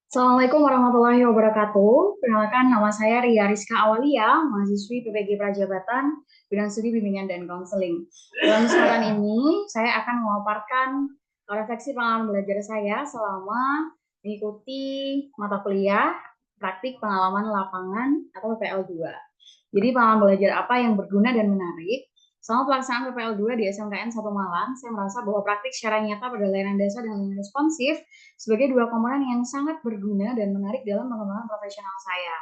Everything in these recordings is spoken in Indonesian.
Assalamualaikum warahmatullahi wabarakatuh. Perkenalkan, nama saya Ria Rizka Awalia, mahasiswi PPG Prajabatan, bidang studi bimbingan dan konseling. Dalam kesempatan ini, saya akan memaparkan refleksi pengalaman belajar saya selama mengikuti mata kuliah praktik pengalaman lapangan atau PPL 2. Jadi pengalaman belajar apa yang berguna dan menarik? Selama pelaksanaan PPL 2 di SMKN 1 Malang, saya merasa bahwa praktik secara nyata pada layanan dasar dan layanan responsif sebagai dua komponen yang sangat berguna dan menarik dalam pengembangan profesional saya.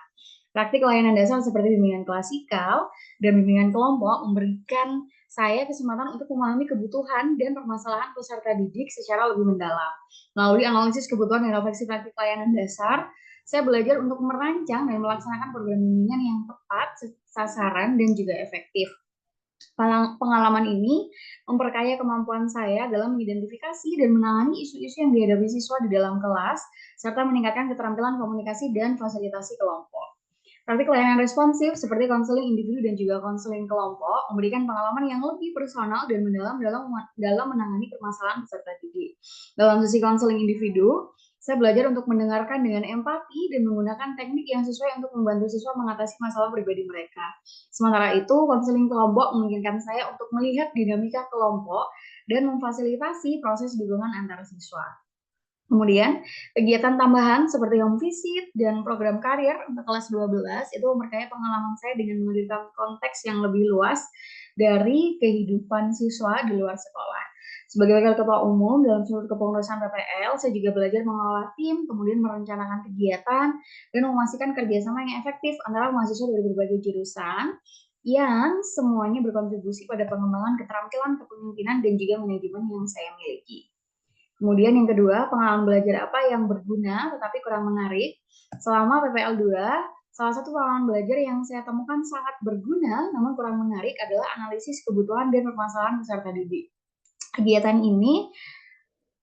Praktik layanan dasar seperti bimbingan klasikal dan bimbingan kelompok memberikan saya kesempatan untuk memahami kebutuhan dan permasalahan peserta didik secara lebih mendalam. Melalui analisis kebutuhan dan refleksi praktik layanan dasar, saya belajar untuk merancang dan melaksanakan program bimbingan yang tepat, sasaran, dan juga efektif. Pengalaman ini memperkaya kemampuan saya dalam mengidentifikasi dan menangani isu-isu yang dihadapi siswa di dalam kelas, serta meningkatkan keterampilan komunikasi dan fasilitasi kelompok. Praktik layanan responsif seperti konseling individu dan juga konseling kelompok memberikan pengalaman yang lebih personal dan mendalam dalam menangani permasalahan peserta didik. Dalam sesi konseling individu, saya belajar untuk mendengarkan dengan empati dan menggunakan teknik yang sesuai untuk membantu siswa mengatasi masalah pribadi mereka. Sementara itu, konseling kelompok memungkinkan saya untuk melihat dinamika kelompok dan memfasilitasi proses dukungan antar siswa. Kemudian, kegiatan tambahan seperti home visit dan program karir untuk kelas 12 itu memperkaya pengalaman saya dengan menghadirkan konteks yang lebih luas dari kehidupan siswa di luar sekolah. Sebagai wakil ketua umum dalam seluruh kepengurusan PPL, saya juga belajar mengelola tim, kemudian merencanakan kegiatan, dan memastikan kerjasama yang efektif antara mahasiswa dari berbagai jurusan yang semuanya berkontribusi pada pengembangan keterampilan kepemimpinan dan juga manajemen yang saya miliki. Kemudian yang kedua, pengalaman belajar apa yang berguna tetapi kurang menarik. Selama PPL 2, salah satu pengalaman belajar yang saya temukan sangat berguna namun kurang menarik adalah analisis kebutuhan dan permasalahan peserta didik. Kegiatan ini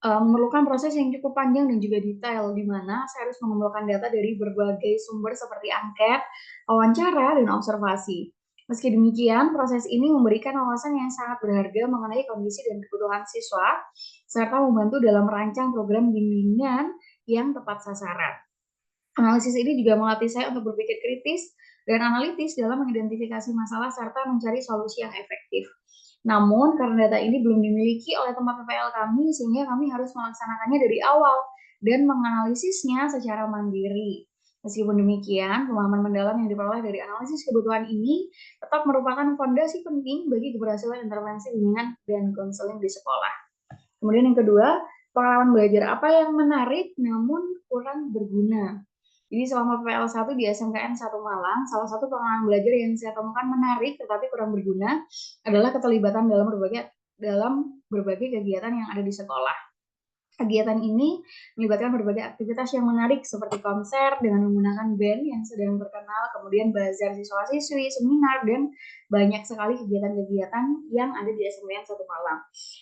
memerlukan proses yang cukup panjang dan juga detail, di mana saya harus mengumpulkan data dari berbagai sumber seperti angket, wawancara, dan observasi. Meski demikian, proses ini memberikan wawasan yang sangat berharga mengenai kondisi dan kebutuhan siswa, serta membantu dalam merancang program bimbingan yang tepat sasaran. Analisis ini juga melatih saya untuk berpikir kritis dan analitis dalam mengidentifikasi masalah serta mencari solusi yang efektif. Namun, karena data ini belum dimiliki oleh tempat PPL kami, sehingga kami harus melaksanakannya dari awal dan menganalisisnya secara mandiri. Meskipun demikian, pemahaman mendalam yang diperoleh dari analisis kebutuhan ini tetap merupakan fondasi penting bagi keberhasilan intervensi bimbingan dan konseling di sekolah. Kemudian yang kedua, pengalaman belajar apa yang menarik namun kurang berguna. Jadi selama PPL 1 di SMKN 1 Malang, salah satu pengalaman belajar yang saya temukan menarik tetapi kurang berguna adalah keterlibatan dalam berbagai kegiatan yang ada di sekolah. Kegiatan ini melibatkan berbagai aktivitas yang menarik seperti konser dengan menggunakan band yang sedang terkenal, kemudian bazar siswa-siswi, seminar, dan banyak sekali kegiatan-kegiatan yang ada di SMPN 1 Malang.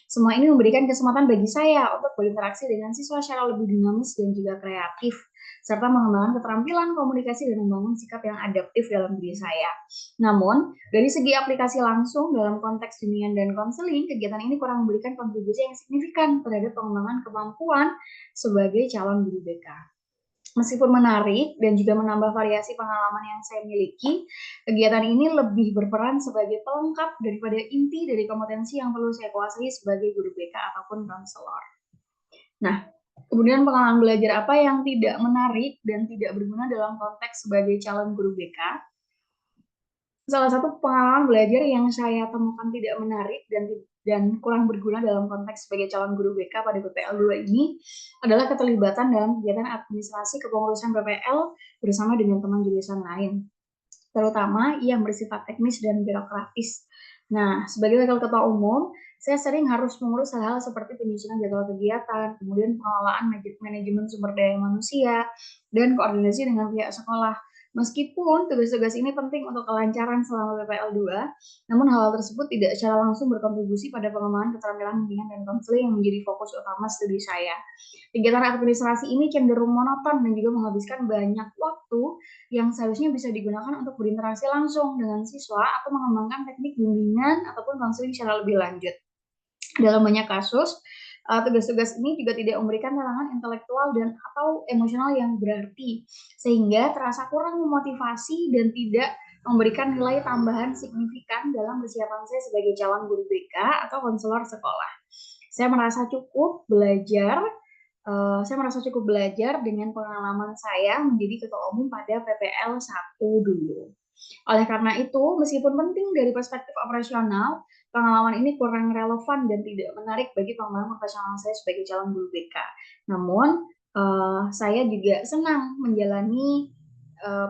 Semua ini memberikan kesempatan bagi saya untuk berinteraksi dengan siswa secara lebih dinamis dan juga kreatif, serta mengembangkan keterampilan komunikasi dan membangun sikap yang adaptif dalam diri saya. Namun, dari segi aplikasi langsung dalam konteks bimbingan dan konseling, kegiatan ini kurang memberikan kontribusi yang signifikan terhadap pengembangan kemampuan sebagai calon guru BK. Meskipun menarik dan juga menambah variasi pengalaman yang saya miliki, kegiatan ini lebih berperan sebagai pelengkap daripada inti dari kompetensi yang perlu saya kuasai sebagai guru BK ataupun konselor. Nah, kemudian pengalaman belajar apa yang tidak menarik dan tidak berguna dalam konteks sebagai calon guru BK? Salah satu pengalaman belajar yang saya temukan tidak menarik dan kurang berguna dalam konteks sebagai calon guru BK pada PPL 2 ini adalah keterlibatan dalam kegiatan administrasi kepengurusan PPL bersama dengan teman jurusan lain, terutama yang bersifat teknis dan birokratis. Nah, sebagai wakil ketua umum, saya sering harus mengurus hal-hal seperti penyusunan jadwal kegiatan, kemudian pengelolaan manajemen sumber daya manusia, dan koordinasi dengan pihak sekolah. Meskipun tugas-tugas ini penting untuk kelancaran selama PPL 2, namun hal tersebut tidak secara langsung berkontribusi pada pengembangan keterampilan bimbingan dan konseling yang menjadi fokus utama studi saya. Kegiatan administrasi ini cenderung monoton dan juga menghabiskan banyak waktu yang seharusnya bisa digunakan untuk berinteraksi langsung dengan siswa atau mengembangkan teknik bimbingan ataupun konseling secara lebih lanjut. Dalam banyak kasus, Tugas-tugas ini juga tidak memberikan tantangan intelektual dan atau emosional yang berarti, sehingga terasa kurang memotivasi dan tidak memberikan nilai tambahan signifikan dalam persiapan saya sebagai calon guru BK atau konselor sekolah. Saya merasa cukup belajar saya merasa cukup belajar dengan pengalaman saya menjadi ketua umum pada PPL 1 dulu. Oleh karena itu, meskipun penting dari perspektif operasional, pengalaman ini kurang relevan dan tidak menarik bagi pengembangan profesional saya sebagai calon guru BK. Namun, saya juga senang menjalani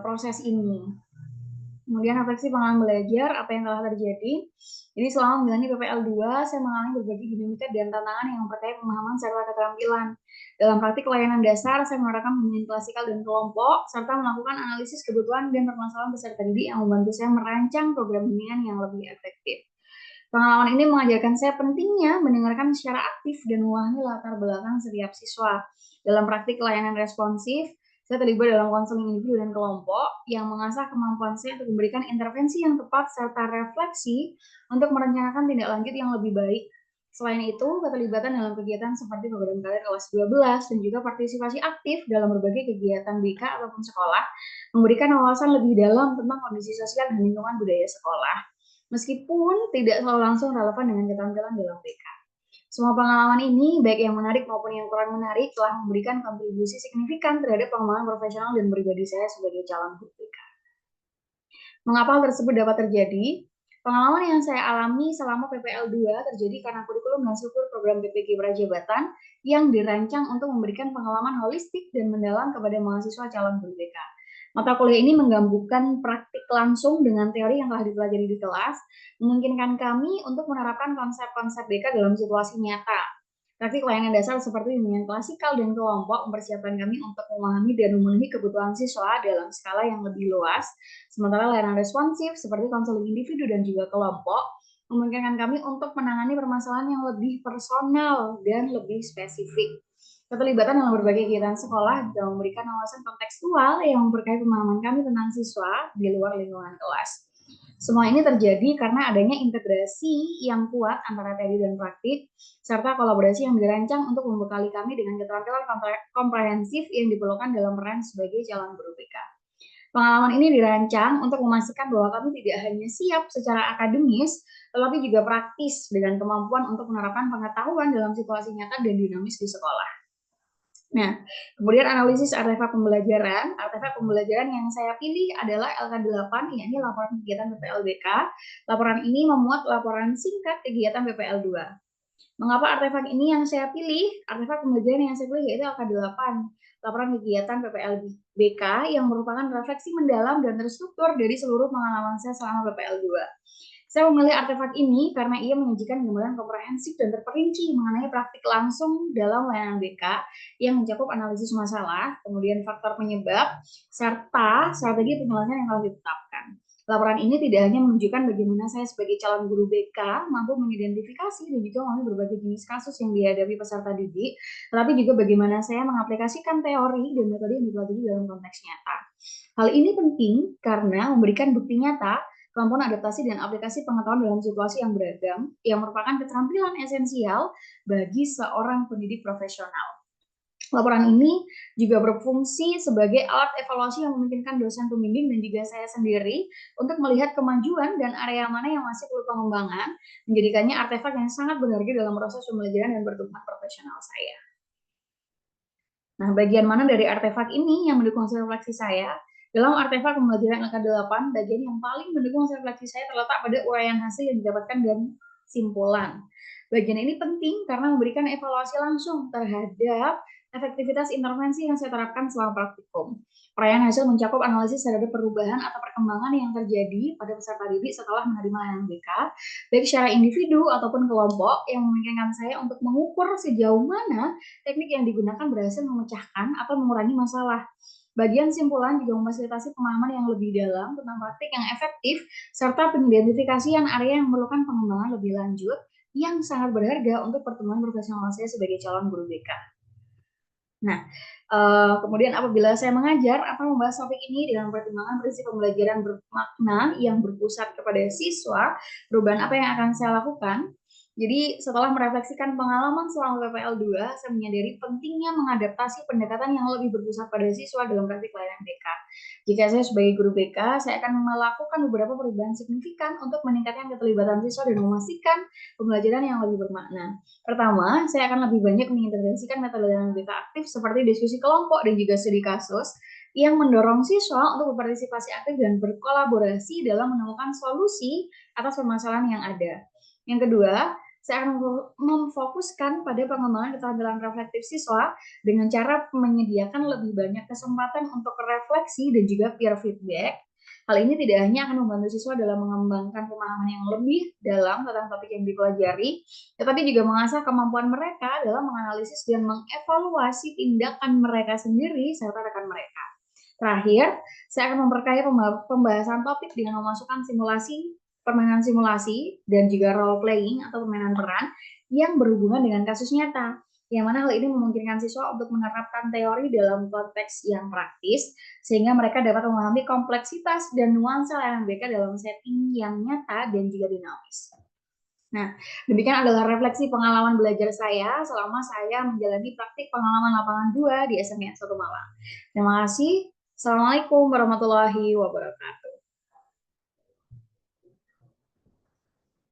proses ini. Kemudian refleksi pengalaman belajar, apa yang telah terjadi. Jadi selama menjalani PPL 2, saya mengalami berbagai dinamika dan tantangan yang memperkaya pemahaman serta keterampilan. Dalam praktik layanan dasar, saya menerapkan pembimbingan klasikal dan kelompok, serta melakukan analisis kebutuhan dan permasalahan peserta didik yang membantu saya merancang program bimbingan yang lebih efektif. Pengalaman ini mengajarkan saya pentingnya mendengarkan secara aktif dan memahami latar belakang setiap siswa. Dalam praktik layanan responsif, saya terlibat dalam konseling individu dan kelompok yang mengasah kemampuan saya untuk memberikan intervensi yang tepat serta refleksi untuk merencanakan tindak lanjut yang lebih baik. Selain itu, keterlibatan dalam kegiatan seperti program karir kelas 12 dan juga partisipasi aktif dalam berbagai kegiatan BK ataupun sekolah memberikan wawasan lebih dalam tentang kondisi sosial dan lingkungan budaya sekolah, meskipun tidak selalu langsung relevan dengan keterampilan dalam BK. Semua pengalaman ini, baik yang menarik maupun yang kurang menarik, telah memberikan kontribusi signifikan terhadap pengembangan profesional dan pribadi saya sebagai calon guru BK. Mengapa hal tersebut dapat terjadi? Pengalaman yang saya alami selama PPL 2 terjadi karena kurikulum dan struktur program PPG Prajabatan yang dirancang untuk memberikan pengalaman holistik dan mendalam kepada mahasiswa calon guru BK. Mata kuliah ini menggabungkan praktik langsung dengan teori yang telah dipelajari di kelas, memungkinkan kami untuk menerapkan konsep-konsep BK dalam situasi nyata. Praktik layanan dasar seperti bimbingan klasikal dan kelompok mempersiapkan kami untuk memahami dan memenuhi kebutuhan siswa dalam skala yang lebih luas, sementara layanan responsif seperti konseling individu dan juga kelompok memungkinkan kami untuk menangani permasalahan yang lebih personal dan lebih spesifik. Keterlibatan dalam berbagai kegiatan sekolah juga memberikan wawasan kontekstual yang memperkaya pemahaman kami tentang siswa di luar lingkungan kelas. Semua ini terjadi karena adanya integrasi yang kuat antara teori dan praktik, serta kolaborasi yang dirancang untuk membekali kami dengan keterampilan komprehensif yang diperlukan dalam peran sebagai calon guru BK. Pengalaman ini dirancang untuk memastikan bahwa kami tidak hanya siap secara akademis, tetapi juga praktis dengan kemampuan untuk menerapkan pengetahuan dalam situasi nyata dan dinamis di sekolah. Nah, kemudian analisis artefak pembelajaran. Artefak pembelajaran yang saya pilih adalah LK8, yakni laporan kegiatan PPLBK. Laporan ini memuat laporan singkat kegiatan PPL 2. Mengapa artefak ini yang saya pilih? Artefak pembelajaran yang saya pilih yaitu LK8, laporan kegiatan PPLBK yang merupakan refleksi mendalam dan terstruktur dari seluruh pengalaman saya selama PPL 2. Saya memilih artefak ini karena ia menyajikan gambaran komprehensif dan terperinci mengenai praktik langsung dalam layanan BK yang mencakup analisis masalah, kemudian faktor penyebab, serta strategi penyelesaian yang telah ditetapkan. Laporan ini tidak hanya menunjukkan bagaimana saya sebagai calon guru BK mampu mengidentifikasi dan juga memahami berbagai jenis kasus yang dihadapi peserta didik, tetapi juga bagaimana saya mengaplikasikan teori dan metode yang dipelajari dalam konteks nyata. Hal ini penting karena memberikan bukti nyata kemampuan adaptasi dan aplikasi pengetahuan dalam situasi yang beragam, yang merupakan keterampilan esensial bagi seorang pendidik profesional. Laporan ini juga berfungsi sebagai alat evaluasi yang memungkinkan dosen pembimbing dan juga saya sendiri untuk melihat kemajuan dan area mana yang masih perlu pengembangan, menjadikannya artefak yang sangat berharga dalam proses pembelajaran dan perkembangan profesional saya. Nah, bagian mana dari artefak ini yang mendukung refleksi saya? Dalam artefak pembelajaran LK8, bagian yang paling mendukung refleksi saya terletak pada uraian hasil yang didapatkan dan simpulan. Bagian ini penting karena memberikan evaluasi langsung terhadap efektivitas intervensi yang saya terapkan selama praktikum. Uraian hasil mencakup analisis terhadap perubahan atau perkembangan yang terjadi pada peserta didik setelah menerima layanan BK, baik secara individu ataupun kelompok, yang memungkinkan saya untuk mengukur sejauh mana teknik yang digunakan berhasil memecahkan atau mengurangi masalah. Bagian simpulan juga memfasilitasi pemahaman yang lebih dalam tentang praktik yang efektif, serta pengidentifikasian area yang memerlukan pengembangan lebih lanjut yang sangat berharga untuk pertemuan profesional saya sebagai calon guru BK. Nah, kemudian apabila saya mengajar atau membahas topik ini dengan pertimbangan prinsip pembelajaran bermakna yang berpusat kepada siswa, perubahan apa yang akan saya lakukan? Jadi setelah merefleksikan pengalaman selama PPL 2, saya menyadari pentingnya mengadaptasi pendekatan yang lebih berpusat pada siswa dalam praktik pelayanan BK. Jika saya sebagai guru BK, saya akan melakukan beberapa perubahan signifikan untuk meningkatkan keterlibatan siswa dan memastikan pembelajaran yang lebih bermakna. Pertama, saya akan lebih banyak mengintegrasikan metode pelayanan BK aktif seperti diskusi kelompok dan juga studi kasus yang mendorong siswa untuk berpartisipasi aktif dan berkolaborasi dalam menemukan solusi atas permasalahan yang ada. Yang kedua, saya akan memfokuskan pada pengembangan keterampilan reflektif siswa dengan cara menyediakan lebih banyak kesempatan untuk refleksi dan juga peer feedback. Hal ini tidak hanya akan membantu siswa dalam mengembangkan pemahaman yang lebih dalam tentang topik yang dipelajari, tetapi juga mengasah kemampuan mereka dalam menganalisis dan mengevaluasi tindakan mereka sendiri serta rekan mereka. Terakhir, saya akan memperkaya pembahasan topik dengan memasukkan permainan simulasi, dan juga role playing atau permainan peran yang berhubungan dengan kasus nyata. Yang mana hal ini memungkinkan siswa untuk menerapkan teori dalam konteks yang praktis, sehingga mereka dapat memahami kompleksitas dan nuansa layanan BK dalam setting yang nyata dan juga dinamis. Nah, demikian adalah refleksi pengalaman belajar saya selama saya menjalani praktik pengalaman lapangan 2 di SMK 1 Malang. Terima kasih. Assalamualaikum warahmatullahi wabarakatuh.